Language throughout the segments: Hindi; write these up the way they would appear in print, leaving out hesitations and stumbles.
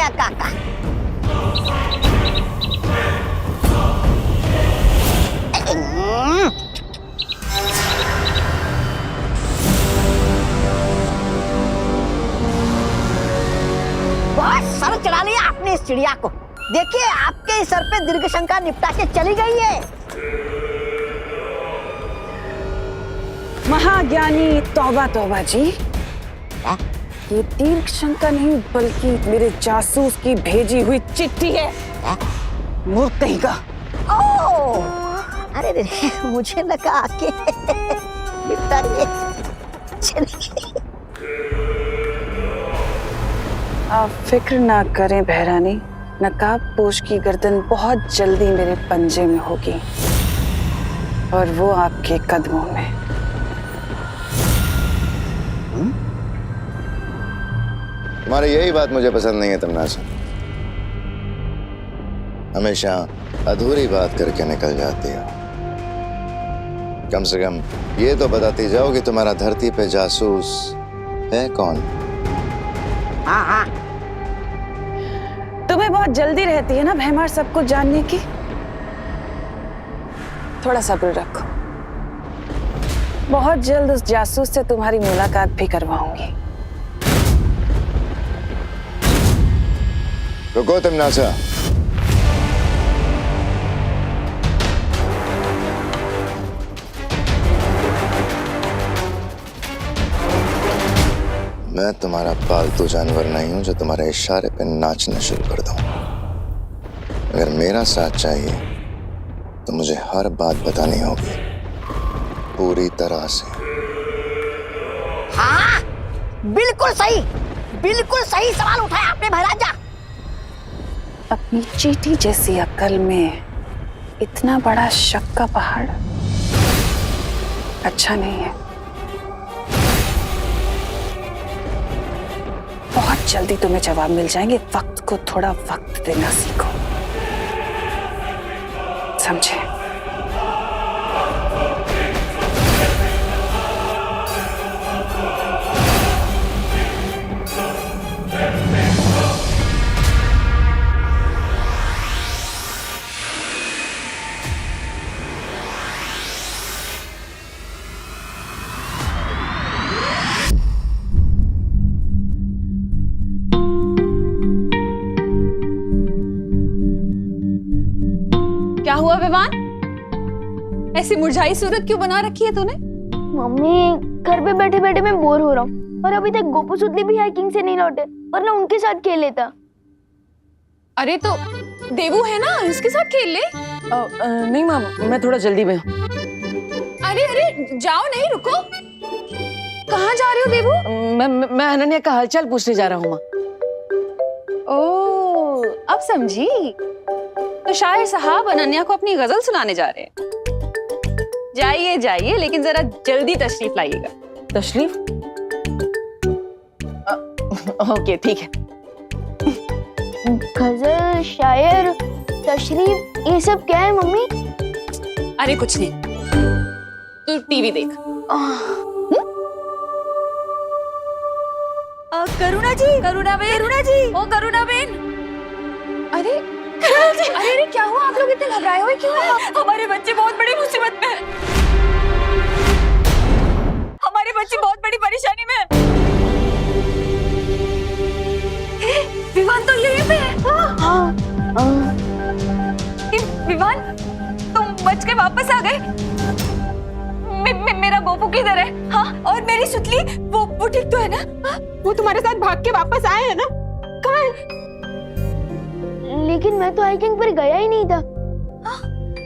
गया काका। बहुत सर चढ़ा लिया आपने इस चिड़िया को। देखिए आपके सर पे दीर्घ शंका निपटा के चली गई है। महाज्ञानी तौबा तौबा जी, ये दीर्घ शंका नहीं बल्कि मेरे जासूस की भेजी हुई चिट्ठी है। मूर्ख कहीं का। ओह अरे मुझे लगा आके निपटा के चली गई। आप फिक्र ना करें बहरानी, नकाब पोश की गर्दन बहुत जल्दी मेरे पंजे में होगी और वो आपके कदमों में। तुम्हारी यही बात मुझे पसंद नहीं है तमन्नासा। हमेशा अधूरी बात करके निकल जाती हो। कम से कम ये तो बताती जाओ कि तुम्हारा धरती पे जासूस है कौन? हाँ। तुम्हें बहुत जल्दी रहती है ना भैमार सब कुछ जानने की। थोड़ा सब्र रखो, बहुत जल्द उस जासूस से तुम्हारी मुलाकात भी करवाऊंगी। रुको तमन्नासा, मैं तुम्हारा पालतू जानवर नहीं हूं जो तुम्हारे इशारे पे नाचना शुरू कर दूं। अगर मेरा साथ चाहिए तो मुझे हर बात बतानी होगी पूरी तरह से। हाँ बिल्कुल सही सवाल उठाया आपने महाराजा। अपनी चींटी जैसी अक्ल में इतना बड़ा शक का पहाड़ अच्छा नहीं है। बहुत जल्दी तुम्हें जवाब मिल जाएंगे। वक्त को थोड़ा वक्त देना सीखो, समझे? क्या हुआ विवान? ऐसी मुरझाई सूरत क्यों बना रखी है तूने? मम्मी घर पे बैठे बैठे मैं बोर हो रहा हूँ और अभी तक गोपू सुतली भी हाइकिंग से नहीं लौटे, वरना उनके साथ खेल लेता। अरे तो देवू है ना, इसके साथ खेल ले। नहीं माँ, मैं थोड़ा जल्दी में हूँ। अरे जाओ नहीं, रुको। कहाँ जा रहे हो देवू? मैं अनन्या का हालचाल पूछने जा रहा हूँ माँ। ओह अब समझी। तो शायर साहब अनन्या को अपनी गजल सुनाने जा रहे हैं। जाइए जाइए, लेकिन जरा जल्दी तशरीफ लाइएगा। तशरीफ? ओके ठीक है। गजल, शायर, तशरीफ, ये सब क्या है मम्मी? अरे कुछ नहीं, तू टीवी देख। करुणा जी, ओ करुणा बेन। अरे अरे क्या हुआ? आप लोग इतने घबराए हुए क्यों हैं? हमारे बच्चे बहुत बड़ी मुसीबत में है। हमारे बच्चे बहुत बड़ी परेशानी में है। विवान तो यहीं पे है। विवान तुम बच के वापस आ गए। मेरा गोपू किधर है? हाँ, और मेरी सुतली वो ठीक तो है ना? वो तुम्हारे साथ भाग के वापस आए हैं ना? कहाँ है? लेकिन मैं तो हाइकिंग पर गया ही नहीं था।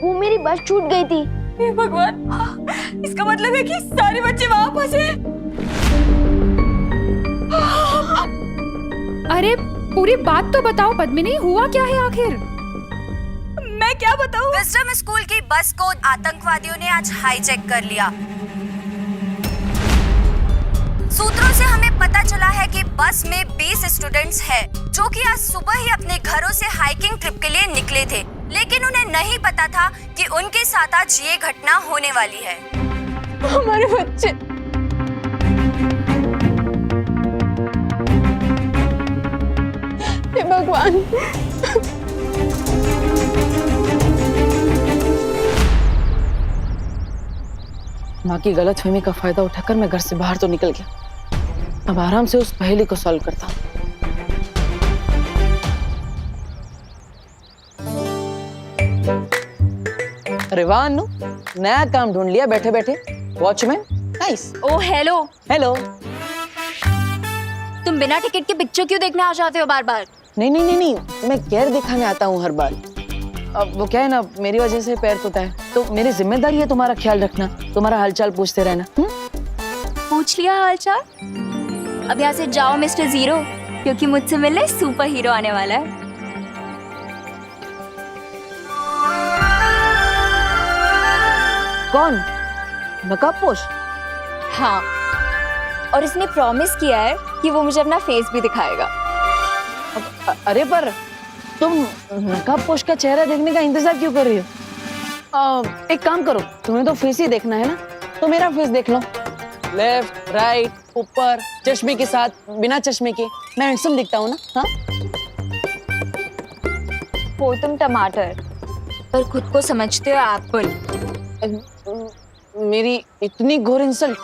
वो मेरी बस छूट गई थी। हे भगवान, इसका मतलब है कि सारे बच्चे वहां फंसे। अरे पूरी बात तो बताओ पद्मिनी, हुआ क्या है आखिर? मैं क्या बताऊं? विजडम स्कूल की बस को आतंकवादियों ने आज हाईजैक कर लिया। सूत्रों से हमें पता चला है कि बस में 20 स्टूडेंट्स हैं, जो कि आज सुबह ही अपने घरों से हाइकिंग ट्रिप के लिए निकले थे, लेकिन उन्हें नहीं पता था कि उनके साथ आज ये घटना होने वाली है। हमारे बच्चे, हे भगवान। माँ की गलतफहमी का फायदा उठाकर मैं घर से बाहर तो निकल गया। अब आराम से उस पहेली को सॉल्व करता हूँ। अरे वाह अनु, नया काम ढूंढ लिया बैठे बैठे। Watchman, nice. Oh hello, hello. तुम बिना टिकट के पिक्चर क्यों देखने आ जाते हो बार बार? नहीं नहीं नहीं नहीं, मैं केयर दिखाने आता हूँ हर बार। अब वो क्या है ना, मेरी वजह से पैर होता है, तो मेरी जिम्मेदारी है तुम्हारा ख्याल रखना, तुम्हारा हालचाल पूछते रहना। पूछ लिया हालचाल? अब यहाँ से जाओ मिस्टर जीरो, क्योंकि मुझसे मिलने सुपर हीरो आने वाला है। कौन? नकाबपोश? हाँ, और इसने प्रॉमिस किया है कि वो मुझे अपना फेस भी दिखाएगा। अरे पर तुम नकाबपोश का चेहरा देखने का इंतजार क्यों कर रही हो? एक काम करो, तुम्हें तो फेस ही देखना है ना, तो मेरा फेस देख लो। लेफ्ट, राइट, ऊपर, चश्मे के साथ, बिना चश्मे के, मैं हैंडसम दिखता हूँ ना? हाँ? हो तुम टमाटर, पर खुद को समझते हो एप्पल। मेरी इतनी घोर इंसल्ट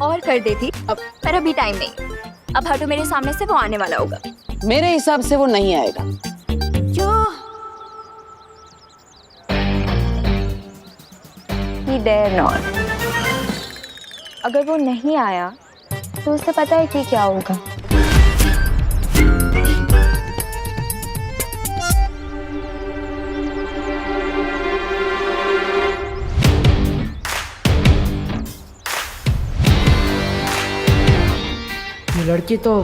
और कर देती पर अभी टाइम नहीं। अब हटो मेरे सामने से, वो आने वाला होगा। मेरे हिसाब से वो नहीं आएगा। क्यों? He dare not। अगर वो नहीं आया तो उसे पता है कि क्या होगा। ये लड़की तो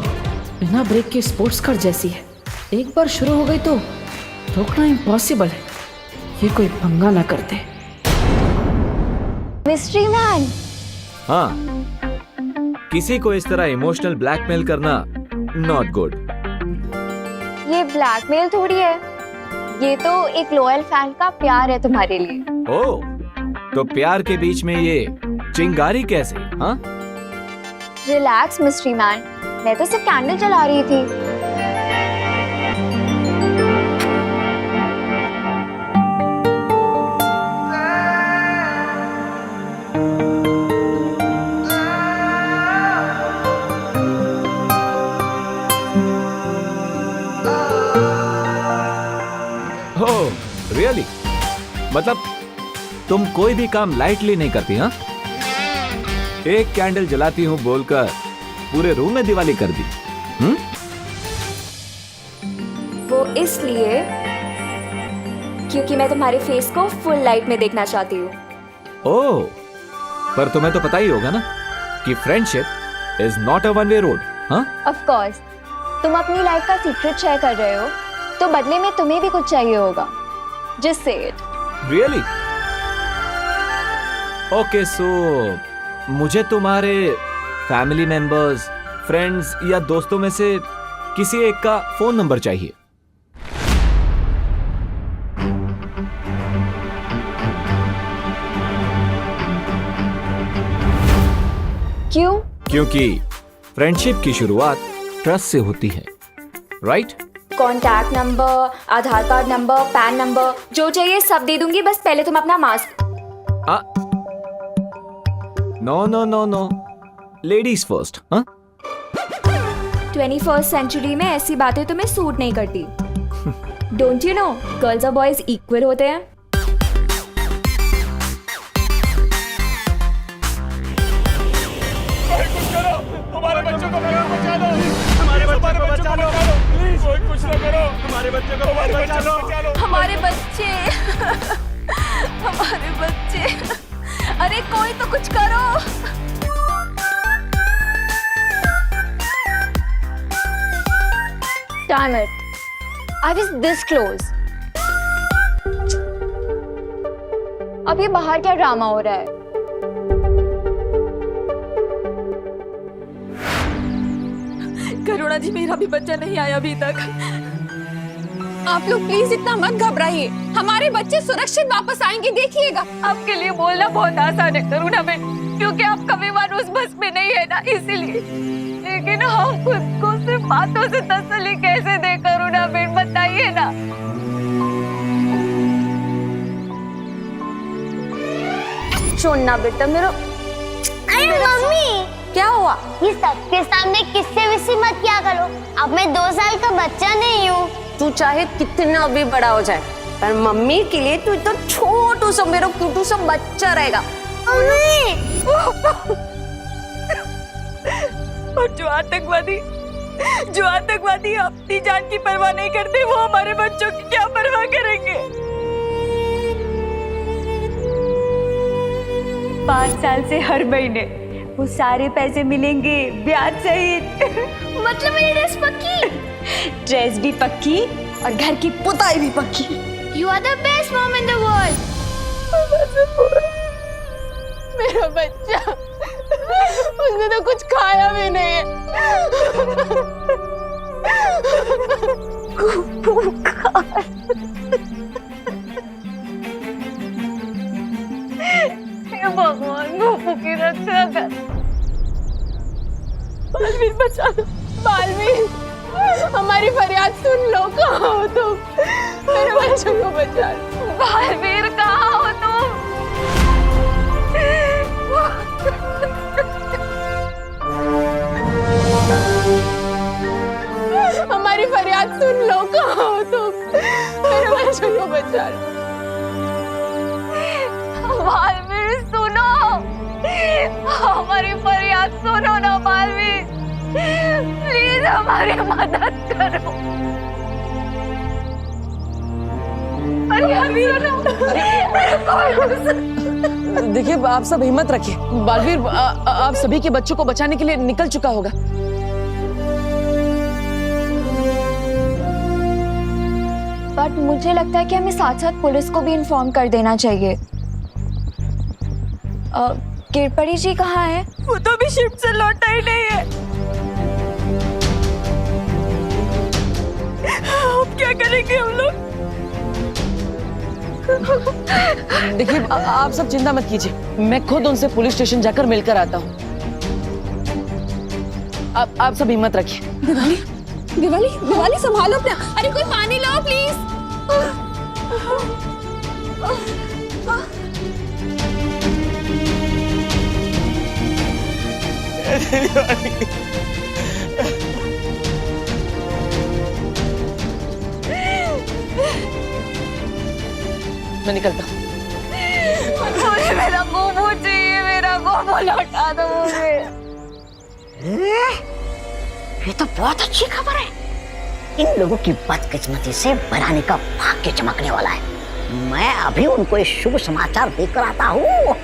बिना ब्रेक के स्पोर्ट्स कार जैसी है। एक बार शुरू हो गई तो रोकना इम्पॉसिबल है। ये कोई पंगा ना करते। Mystery man. हाँ, किसी को इस तरह इमोशनल ब्लैकमेल करना नॉट गुड। ये ब्लैकमेल थोड़ी है, ये तो एक लॉयल फैन का प्यार है तुम्हारे लिए। ओह, तो प्यार के बीच में ये चिंगारी कैसे? हाँ? रिलैक्स मिस्ट्री मैन, मैं तो सिर्फ कैंडल जला रही थी। ओह, रियली? मतलब तुम कोई भी काम लाइटली नहीं करती? हाँ, एक कैंडल जलाती हूँ बोलकर पूरे रूम में दिवाली कर दी। वो इसलिए क्योंकि मैं तुम्हारे फेस को फुल लाइट में देखना चाहती हूँ। ओह, पर तुम्हें तो पता ही होगा ना कि friendship is not a one way road. हाँ, ऑफ कोर्स, तुम अपनी लाइफ का सीक्रेट शेयर कर रहे हो, तो बदले में तुम्हें भी कुछ चाहिए होगा। Just say it. Really? Okay, सो मुझे तुम्हारे फैमिली मेंबर्स, फ्रेंड्स या दोस्तों में से किसी एक का फोन नंबर चाहिए। क्यों? क्योंकि फ्रेंडशिप की शुरुआत ट्रस्ट से होती है, right? Contact number, Aadhaar card number, PAN number, जो चाहिए सब दे दूंगी, बस पहले तुम अपना mask. No no no no, ladies first. हाँ, 21st सेंचुरी में ऐसी बातें तुम्हें सूट नहीं करती। डोंट यू नो, गर्ल्स और बॉयज इक्वल होते हैं। हमारे बच्चों को बचा लो, हमारे बच्चों को बचा लो, प्लीज कोई कुछ ना करो, हमारे बच्चों को बचा लो, हमारे बच्चे, हमारे बच्चे, अरे कोई तो कुछ करो। Damn it, I was this close. अब ये बाहर क्या ड्रामा हो रहा है? करुणा जी, मेरा भी बच्चा नहीं आया अभी तक। आप लोग प्लीज इतना मत घबराइए, हमारे बच्चे सुरक्षित वापस आएंगे, देखिएगा। आपके लिए बोलना बहुत आसान है करुणा में, क्योंकि आपका विमान उस बस में नहीं है ना, इसीलिए। एक लेकिन हम खुद को सिर्फ बातों से तसल्ली कैसे दे करूँ ना बेन, बताइए ना। छोड़ना बेटा मेरा। अरे मम्मी क्या हुआ? ये सबके सामने किससे विसी मत किया करो। अब मैं 2 साल का बच्चा नहीं हूँ। तू चाहे कितना भी बड़ा हो जाए, पर मम्मी के लिए तू तो छोटू सा मेरा क्यूटू सा बच्चा रहेगा। और जो आतंकवादी अपनी जान की परवाह नहीं करते, वो हमारे बच्चों की क्या परवाह करेंगे? 5 साल से हर महीने वो सारे पैसे मिलेंगे ब्याज सहित। मतलब मेरी ड्रेस पक्की? ड्रेस भी पक्की और घर की पुताई भी पक्की। You are the best mom in the world. मेरा बच्चा, उसने तो कुछ खाया भी नहीं है। भगवान गोपू की रक्षा कर। बालवीर बचा लो। बालवीर, हमारी फरियाद सुन लो। कहाँ हो तुम? मेरे बच्चों को बचा लो। बालवीर कहाँ हो तुम? हमारी फरियाद सुन लो। कहाँ हो तुम? मेरे बच्चों को बचा लो। बालवीर सुनो, हमारी फरियाद सुनो ना बालवीर, प्लीज हमारी मदद करो। देखिए, आप सब हिम्मत रखिए। बालवीर आप सभी के बच्चों को बचाने के लिए निकल चुका होगा। बट मुझे लगता है कि हमें साथ साथ पुलिस को भी इन्फॉर्म कर देना चाहिए। किरपरी जी कहाँ है? वो तो भी शिफ्ट से लौटा ही नहीं है। अब क्या करेंगे हम लोग? देखिए, आप सब चिंता मत कीजिए, मैं खुद उनसे पुलिस स्टेशन जाकर मिलकर आता हूँ। आप सब हिम्मत रखिए। दिवाली संभालो अपना। अरे कोई पानी लाओ प्लीज। मैं निकलता हूँ। मुझे मेरा गोबू चाहिए, मेरा गोबू लौटा दो मुझे। ये तो बहुत अच्छी खबर है। इन लोगों की बदकिस्मती से भराने का भाग्य चमकने वाला है। मैं अभी उनको एक शुभ समाचार देकर आता हूँ।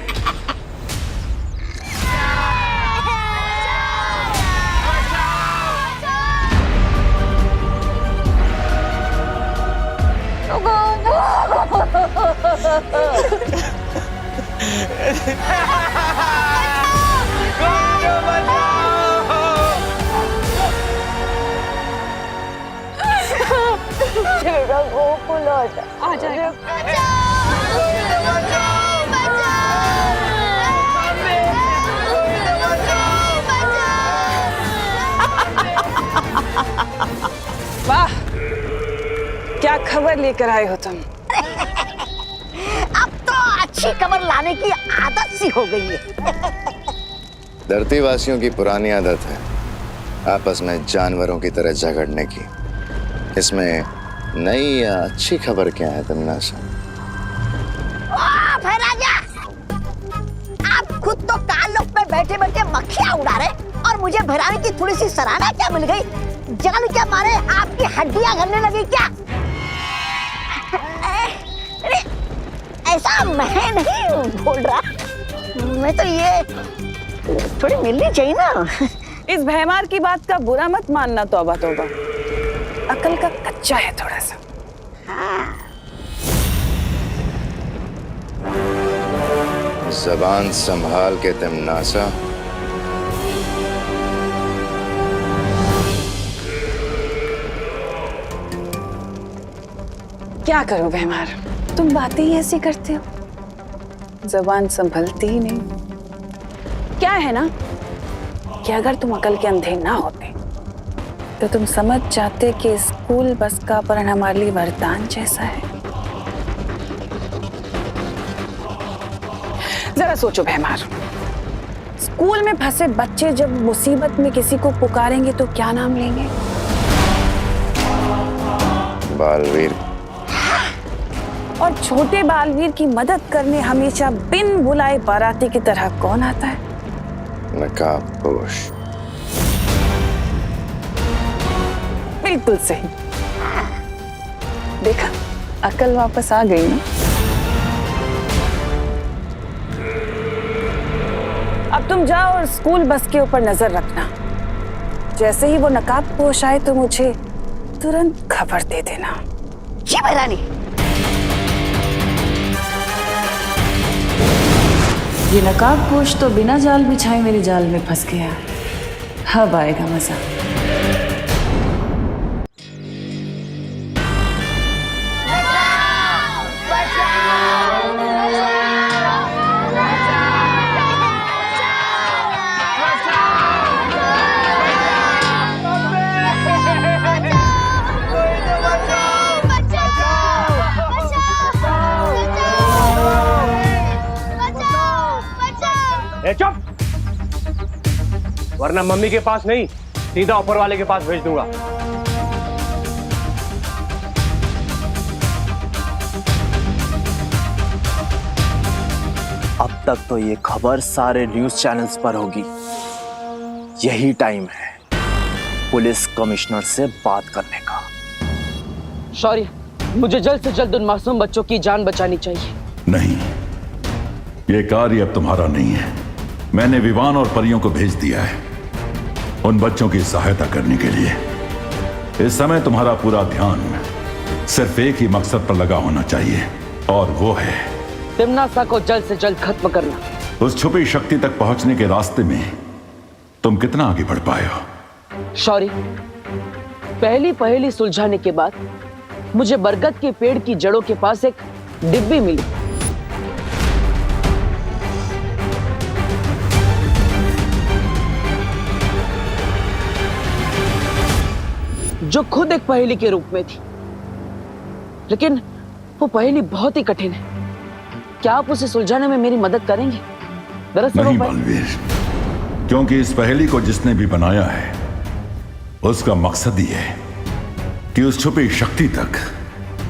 मेरा गोपू लौटा। आ जाएगा। वाह, क्या खबर लेकर आए हो तुम? अब तो अच्छी खबर लाने की आदत सी हो गई है। धरती वासियों की पुरानी आदत है आपस में जानवरों की तरह झगड़ने की। इसमें नई या अच्छी खबर क्या है तन्नासा? राजा, आप खुद तो कालों पे बैठे बैठे मक्खियां उड़ा रहे और मुझे भराने की थोड़ी सी सराहना क्या मिल गई? जान क्या मारे आपकी हड्डियां गलने लगी क्या? अरे ऐसा मैं नहीं बोल रहा, मैं तो ये थोड़ी मिलनी चाहिए ना। इस भैमार की बात का बुरा मत मानना। तौबा तौबा, अकल का कच्चा है थोड़ा सा। जबान संभाल के तन्नासा। क्या करूं भैमार, तुम बातें ही ऐसी करते हो, जबान संभलती ही नहीं। क्या है ना, कि अगर तुम अकल के अंधे ना होते तो तुम समझ जाते कि स्कूल बस का अपहरण हमारे लिए वरदान जैसा है। जरा सोचो भैमार, स्कूल में फंसे बच्चे जब मुसीबत में किसी को पुकारेंगे तो क्या नाम लेंगे? बालवीर। और छोटे बालवीर की मदद करने हमेशा बिन बुलाए बाराती की तरह कौन आता है? नकाबपोश। बिल्कुल सही। देखा, अकल वापस आ गई ना। अब तुम जाओ और स्कूल बस के ऊपर नजर रखना। जैसे ही वो नकाबपोश आए तो मुझे तुरंत खबर दे देना। जी महारानी। ये नकाबपोश तो बिना जाल बिछाए मेरे जाल में फंस गया। अब आएगा मजा। ए चुप, वरना मम्मी के पास नहीं सीधा ऊपर वाले के पास भेज दूंगा। अब तक तो ये खबर सारे न्यूज़ चैनल्स पर होगी। यही टाइम है पुलिस कमिश्नर से बात करने का। शौर्य, मुझे जल्द से जल्द उन मासूम बच्चों की जान बचानी चाहिए। नहीं, ये कार्य अब तुम्हारा नहीं है। मैंने विवान और परियों को भेज दिया है उन बच्चों की सहायता करने के लिए। इस समय तुम्हारा पूरा ध्यान सिर्फ एक ही मकसद पर लगा होना चाहिए, और वो है तिम्नासा को जल्द से जल्द खत्म करना। उस छुपी शक्ति तक पहुंचने के रास्ते में तुम कितना आगे बढ़ पाए हो? शौर्य, पहली पहेली सुलझाने के बाद मुझे बरगद के पेड़ की जड़ों के पास एक डिब्बी मिली। जो खुद एक पहेली के रूप में थी, लेकिन वो पहेली बहुत ही कठिन है। क्या आप उसे सुलझाने में मेरी मदद करेंगे? दरअसल नहीं बालवीर, क्योंकि इस पहेली को जिसने भी बनाया है उसका मकसद ही है कि उस छुपी शक्ति तक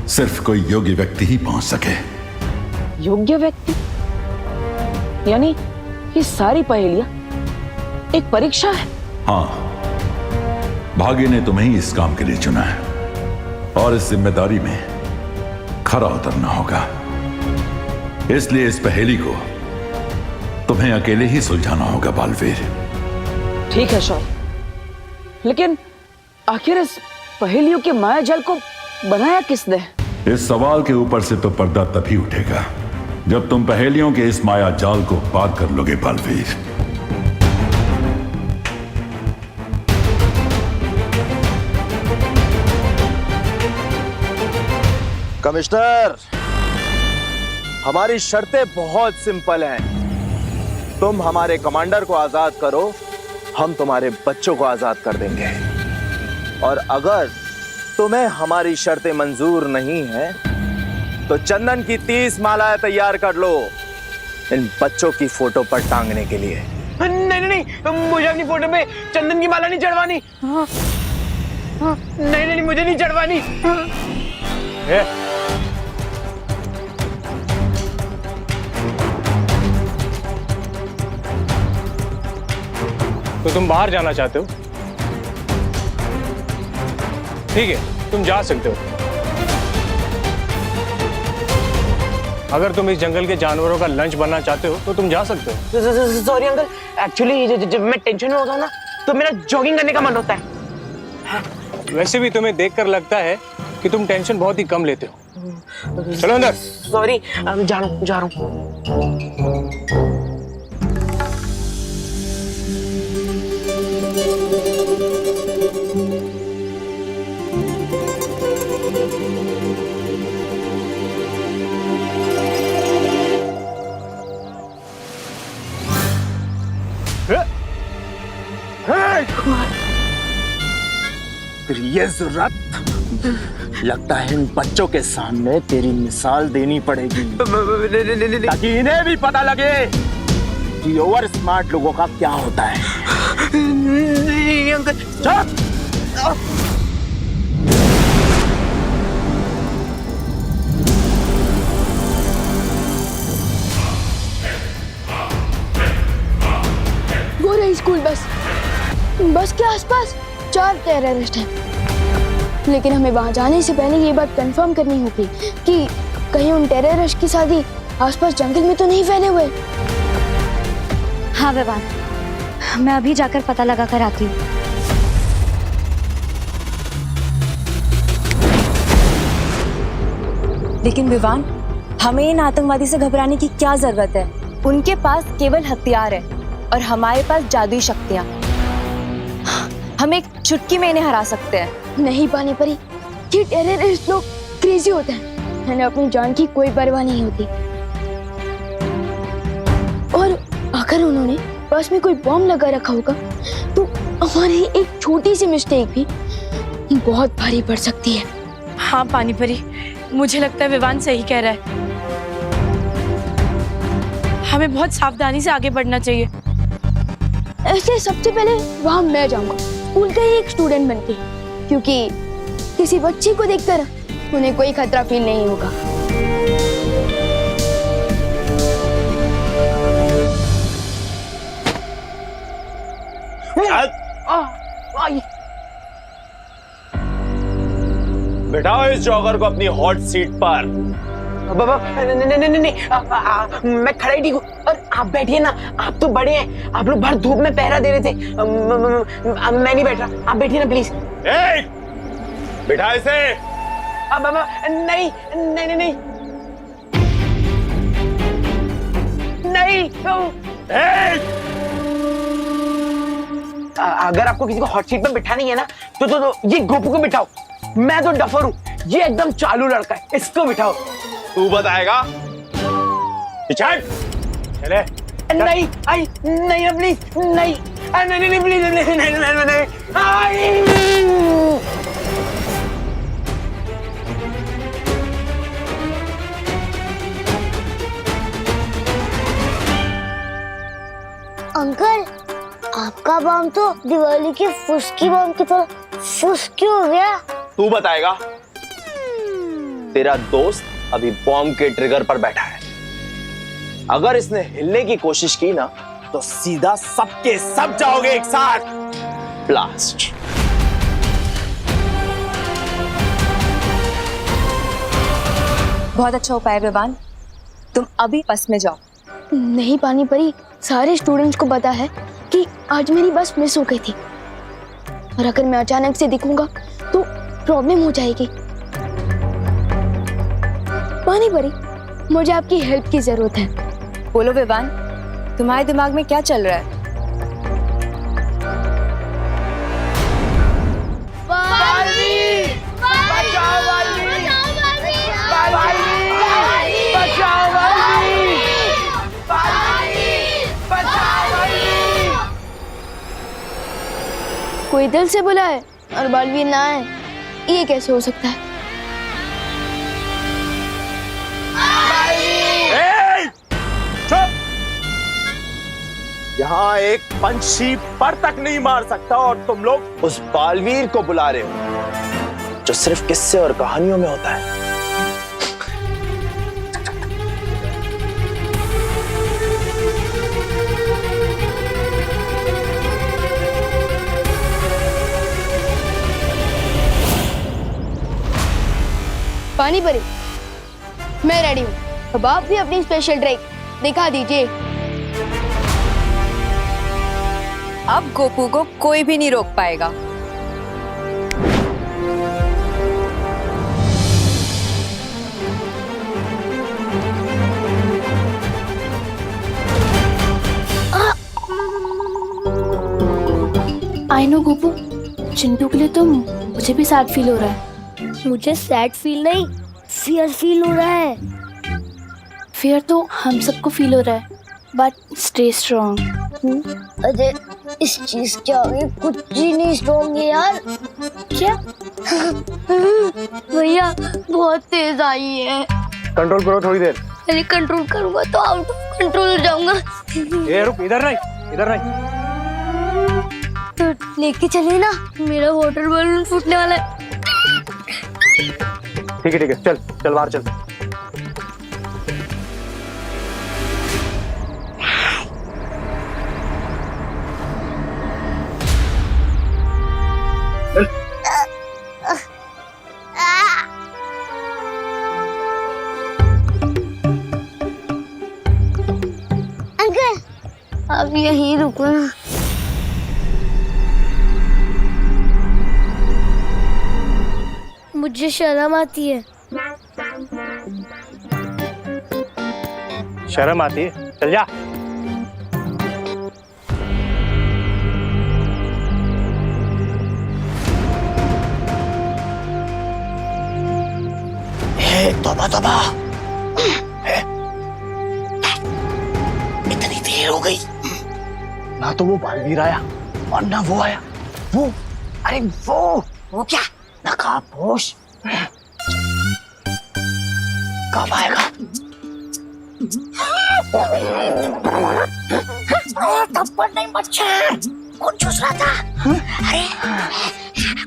सिर्फ कोई योग्य व्यक्ति ही पहुंच सके। योग्य व्यक्ति? यानी ये सारी पहेलियां एक परीक्षा है? हाँ, भाग्य ने तुम्हें ही इस काम के लिए चुना है, और इस जिम्मेदारी में खरा उतरना होगा। इसलिए इस पहेली को तुम्हें अकेले ही सुलझाना होगा बालवीर। ठीक है शौर्य, लेकिन आखिर इस पहेलियों के माया जाल को बनाया किसने? इस सवाल के ऊपर से तो पर्दा तभी उठेगा जब तुम पहेलियों के इस माया जाल को पार कर लोगे बालवीर। कमिश्नर, हमारी शर्तें बहुत सिंपल हैं। तुम हमारे कमांडर को आजाद करो, हम तुम्हारे बच्चों को आजाद कर देंगे। और अगर तुम्हें हमारी शर्तें मंजूर नहीं है तो चंदन की 30 मालाएं तैयार कर लो इन बच्चों की फोटो पर टांगने के लिए। नहीं नहीं, मुझे अपनी फोटो पे चंदन की माला नहीं चढ़वानी। नहीं नहीं, मुझे नहीं चढ़वानी। तो तुम बाहर जाना चाहते हो? ठीक है, तुम जा सकते हो। अगर तुम इस जंगल के जानवरों का लंच बनना चाहते हो तो तुम जा सकते हो। सॉरी अंकल, एक्चुअली जब मैं टेंशन में होता हूँ ना तो मेरा जॉगिंग करने का मन होता है। वैसे भी तुम्हें देखकर लगता है कि तुम टेंशन बहुत ही कम लेते हो। चलो अंदर। सॉरी, जा रहा हूँ। तेरी ये जरूरत, लगता है इन बच्चों के सामने तेरी मिसाल देनी पड़ेगी ताकि इन्हें भी पता लगे कि ओवर स्मार्ट लोगों का क्या होता है। नहीं अंकल। चुप! वो रही स्कूल बस। बस के आसपास 4 टेररिस्ट हैं, लेकिन हमें वहां जाने से पहले ये बात कंफर्म करनी होगी कि कहीं उन टेररिस्ट की शादी आसपास जंगल में तो नहीं फैले हुए। हाँ विवान, मैं अभी जाकर पता लगा कर आती हूँ। लेकिन विवान, हमें इन आतंकवादी से घबराने की क्या जरूरत है? उनके पास केवल हथियार है और हमारे पास जादुई शक्तियाँ। हम एक चुटकी में इन्हें हरा सकते हैं। नहीं पानी परी, ये टेररिस्ट लोग क्रेजी होते हैं, उन्हें अपनी जान की कोई परवाह नहीं होती। और अगर उन्होंने बस में कोई बॉम्ब लगा रखा होगा तो हमारी एक छोटी सी मिस्टेक भी बहुत भारी पड़ सकती है। हाँ पानी परी, मुझे लगता है विवान सही कह रहा है। हमें बहुत सावधानी से आगे बढ़ना चाहिए। ऐसे सबसे पहले वहां मैं जाऊंगा, स्कूल का ही एक स्टूडेंट बनके, क्योंकि किसी बच्ची को देखकर उन्हें कोई खतरा फील नहीं होगा। बिठाओ इस जॉगर को अपनी हॉट सीट पर। बाबा नहीं, मैं खड़ा ही ठीक हूँ और आप बैठिए ना, आप तो बड़े हैं, आप लोग बाहर धूप में पहरा दे रहे थे। मैं नहीं बैठ रहा, आप बैठिए ना प्लीज। बिठा इसे। बाबा नहीं नहीं नहीं नहीं, अगर आपको किसी को हॉट सीट पर बिठानी है ना तो ये गोपू को बिठाओ। मैं तो डफर हूँ, ये एकदम चालू लड़का है, इसको बिठाओ। तू बताएगा? चले। नहीं आई नहीं प्लीज नहीं नहीं प्लीज नहीं। अंकल, आपका बम तो दिवाली की फुसकी बम की तरह फुस क्यों हो गया? तू बताएगा? तेरा दोस्त अभी बॉम्ब के ट्रिगर पर बैठा है। अगर इसने हिलने की कोशिश की ना तो सीधा सबके सब जाओगे एक साथ। ब्लास्ट। बहुत अच्छा उपाय विवान, तुम अभी बस में जाओ। नहीं पानी परी, सारे स्टूडेंट्स को पता है कि आज मेरी बस मिस हो गई थी, और अगर मैं अचानक से दिखूंगा तो प्रॉब्लम हो जाएगी। पानी परी, मुझे आपकी हेल्प की जरूरत है। बोलो विवान, तुम्हारे दिमाग में क्या चल रहा है? कोई दिल से बुलाए और बालवीर ना आए, ये कैसे हो सकता है? चुप! यहाँ एक पंछी पर तक नहीं मार सकता और तुम लोग उस बालवीर को बुला रहे हो जो सिर्फ किस्से और कहानियों में होता है। पानी परी, मैं रेडी हूँ। अब आप भी अपनी स्पेशल ट्रिक दिखा दीजिए। अब गोपू को कोई भी नहीं रोक पाएगा। आई नो गोपू, चिंटू के लिए तो मुझे भी सैड फील हो रहा है। मुझे सैड फील नहीं, फियर फील हो रहा है। फियर तो हम सबको फील हो रहा है, बट स्टे स्ट्रॉन्ग। अरे इस चीज के आगे कुछ ही नहीं स्ट्रॉन्ग है यार। क्या? भैया बहुत तेज आई है। कंट्रोल करो थोड़ी देर। अरे कंट्रोल करूंगा तो आउट ऑफ कंट्रोल हो जाऊंगा। ए रुक, इधर नहीं, इधर नहीं। तो लेके चले ना, मेरा वाटर बलून फूटने वाला है। ठीक है ठीक है, चल चल बाहर चल। अंकल अब यहीं रुको ना। मुझे शर्म आती है। शर्म आती है? चल जा। तौबा तौबा, इतनी देर हो गई। ना तो वो बालवीर आया और ना वो आया। वो, अरे वो क्या? नकाबपोश कब आएगा? थप्पड़ नहीं मच्छर, खून चूस रहा था। अरे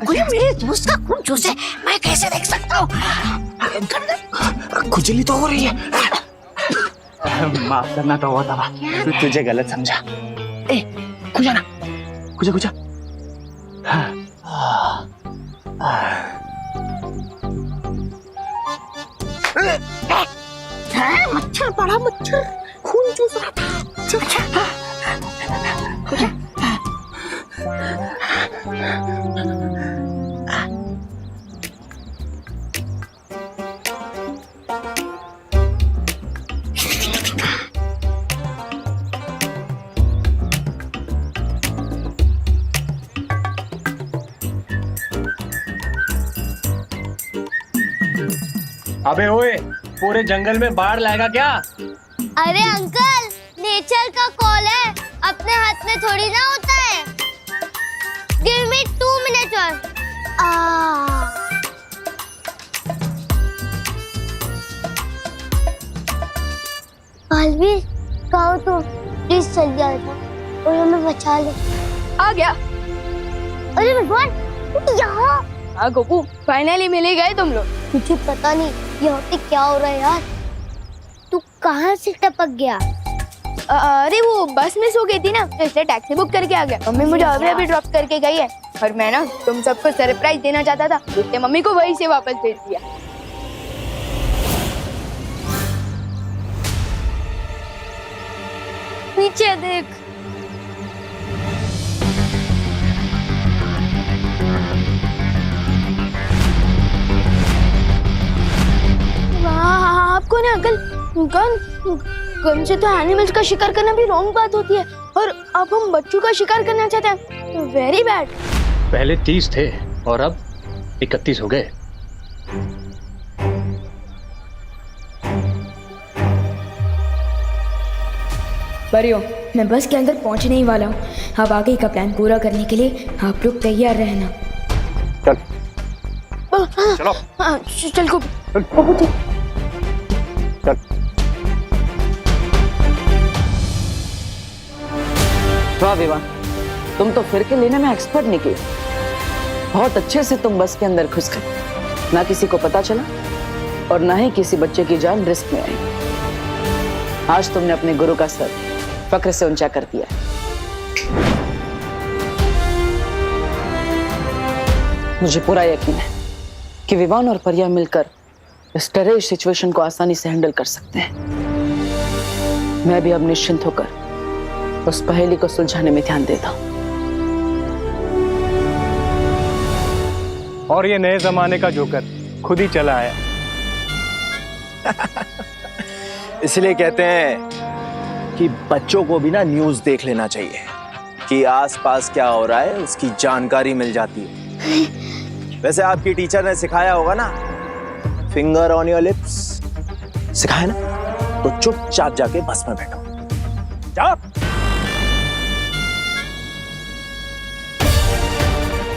कोई मेरे दोस्त का खून चूसे, मैं कैसे देख सकता हूँ? खुजली तो हो रही है। माफ करना तो हुआ था, तुझे गलत समझा। ए खुजा ना, खुजा खुजा। मच्छर, बड़ा मच्छर खून चूस रहा था। अबे ओए, पूरे जंगल में बाढ़ लाएगा क्या? अरे अंकल, नेचर का कॉल है, अपने हाथ में थोड़ी ना होता है। Give me 2 minutes और। बालवीर, कहो तो प्लीज चल जाए और हमें बचा ले। आ गया। अरे भगवान, यहाँ। हाँ गोपू, फाइनली मिल ही गए तुम लोग। मुझे पता नहीं यहाँ पे क्या हो रहा है यार। तू कहाँ से टपक गया? अरे वो बस मिस हो गई थी ना, तो इसलिए टैक्सी बुक करके आ गया। मम्मी मुझे अभी ड्रॉप करके गई है और मैं ना तुम सबको सरप्राइज देना चाहता था, इसलिए मम्मी को वहीं से वापस भेज दिया। नीचे देख। आपको ना अंकल, गन से तो एनिमल्स का शिकार करना भी रॉन्ग बात होती है, और अब हम बच्चों का शिकार करना चाहते हैं, वेरी बैड। पहले 30 थे और अब 31 हो गए। परियो, मैं बस के अंदर पहुंचने ही वाला हूँ। अब आगे का प्लान पूरा करने के लिए आप लोग तैयार रहना। चल चलो। चल को चल। वाह विवान, तुम तो फिर के लेने में एक्सपर्ट निकले। बहुत अच्छे से तुम बस के अंदर घुस गए, ना किसी को पता चला और ना ही किसी बच्चे की जान रिस्क में आई। आज तुमने अपने गुरु का सर फक्र से ऊंचा कर दिया। मुझे पूरा यकीन है कि विवान और परिया मिलकर इस टेररिस्ट सिचुएशन को आसानी से हैंडल कर सकते हैं। मैं भी अब निश्चिंत होकर उस पहेली को सुलझाने में ध्यान देता हूं। और ये नए जमाने का जोकर खुद ही चला आया। इसलिए कहते हैं कि बच्चों को भी ना न्यूज़ देख लेना चाहिए कि आसपास क्या हो रहा है, उसकी जानकारी मिल जाती है। वैसे आपकी टीचर ने सिखाया होगा ना, फिंगर ऑन योर लिप्स, सिखाया ना? तो चुपचाप जाके बस में बैठो,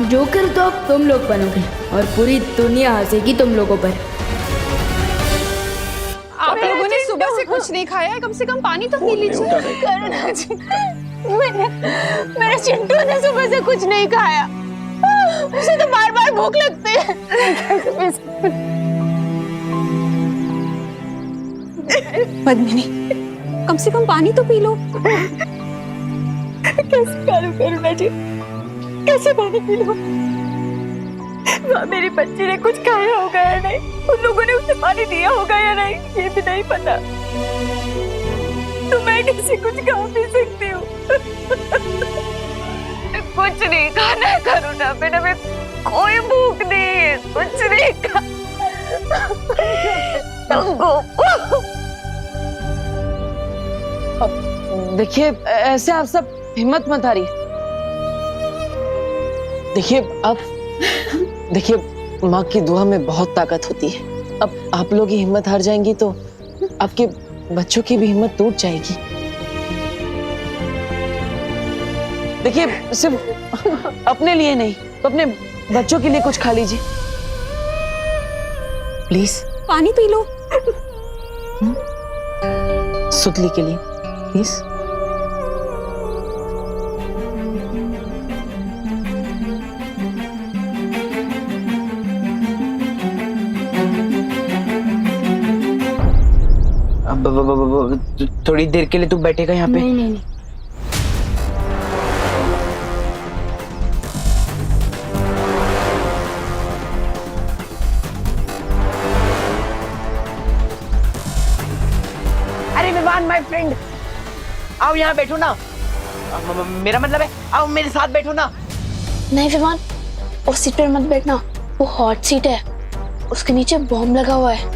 जोकर तो अब तुम लोग बनोगे और पूरी दुनिया हंसेगी तुम लोगों पर। आप लोगों ने सुबह से कुछ नहीं खाया है, कम से कम पानी तो पी लीजिए। करुणा जी, मेरे चिंटू ने सुबह से कुछ नहीं खाया, उसे तो बार बार भूख लगती है। पद्मिनी, कम से कम पानी तो पी लो। कैसे करूं करुणा जी, कैसे पानी पी लूं? मेरी बच्ची ने कुछ खाया होगा या नहीं, उन लोगों ने उसे पानी दिया होगा या नहीं, ये भी नहीं पता। तो मैं कैसे कुछ खा पी सकती हूँ? कुछ नहीं खाना है करुणा, मैंने में कोई भूख नहीं है, कुछ नहीं खा। देखिए ऐसे आप सब हिम्मत मत हारिए। देखिए माँ की दुआ में बहुत ताकत होती है। अब आप लोग ही हिम्मत हार जाएंगी तो आपके बच्चों की भी हिम्मत टूट जाएगी। देखिए सिर्फ अपने लिए नहीं तो अपने बच्चों के लिए कुछ खा लीजिए प्लीज। पानी पी लो। सुतली के लिए प्लीज। थोड़ी देर के लिए तू बैठेगा यहाँ पे? नहीं। अरे विवान माय फ्रेंड, आओ यहाँ बैठो ना। मेरा मतलब है आओ मेरे साथ बैठो ना। नहीं विमान, उस सीट पर मत बैठना, वो हॉट सीट है, उसके नीचे बॉम्ब लगा हुआ है।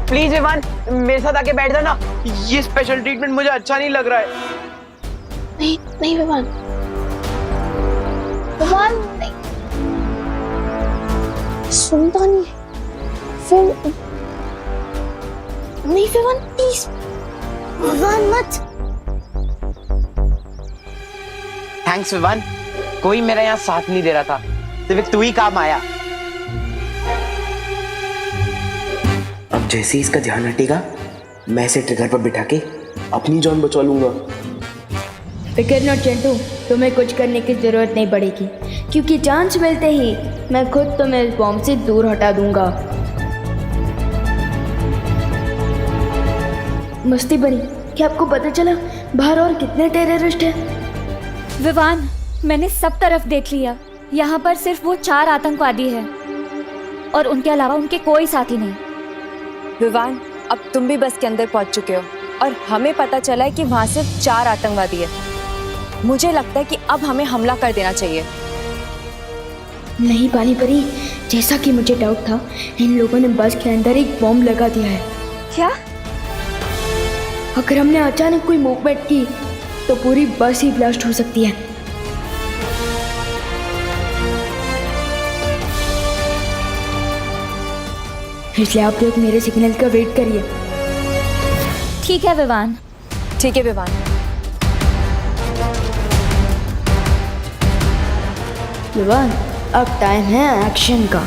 प्लीज विवान मेरे साथ आके बैठ जाना, ये स्पेशल ट्रीटमेंट मुझे अच्छा नहीं लग रहा है। नहीं विमान, विमान नहीं, सुनता नहीं है। फिर नहीं विमान प्लीज, विमान मत। थैंक्स विवान, कोई मेरा यहाँ साथ नहीं दे रहा था, सिर्फ तू ही काम आया। अब जैसे ही इसका ध्यान हटेगा मैं इसे ट्रिगर पर बिठा के अपनी जान बचा लूंगा। फिकर नॉट चिंटू, तुम्हें कुछ करने की जरूरत नहीं पड़ेगी, क्योंकि चांस मिलते ही मैं खुद तुम्हें इस बॉम्ब से दूर हटा दूंगा। मस्ती बनी, क्या आपको पता चला बाहर और कितने टेररिस्ट हैं? विवान, मैंने सब तरफ देख लिया, यहाँ पर सिर्फ वो 4 आतंकवादी हैं और उनके अलावा उनके कोई साथी नहीं। विवान, अब तुम भी बस के अंदर पहुंच चुके हो और हमें पता चला है कि वहां सिर्फ 4 आतंकवादी है। मुझे लगता है कि अब हमें हमला कर देना चाहिए। नहीं पानी परी, जैसा कि मुझे डाउट था, इन लोगों ने बस के अंदर एक बॉम्ब लगा दिया है। क्या? अगर हमने अचानक कोई मूवमेंट की तो पूरी बस ही ब्लास्ट हो सकती है। इसलिए आप लोग मेरे सिग्नल का वेट करिए। ठीक है विवान। ठीक है विवान। विवान, अब टाइम है एक्शन का।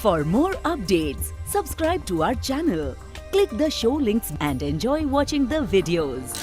For more updates, subscribe to our channel, click the show links and enjoy watching the videos.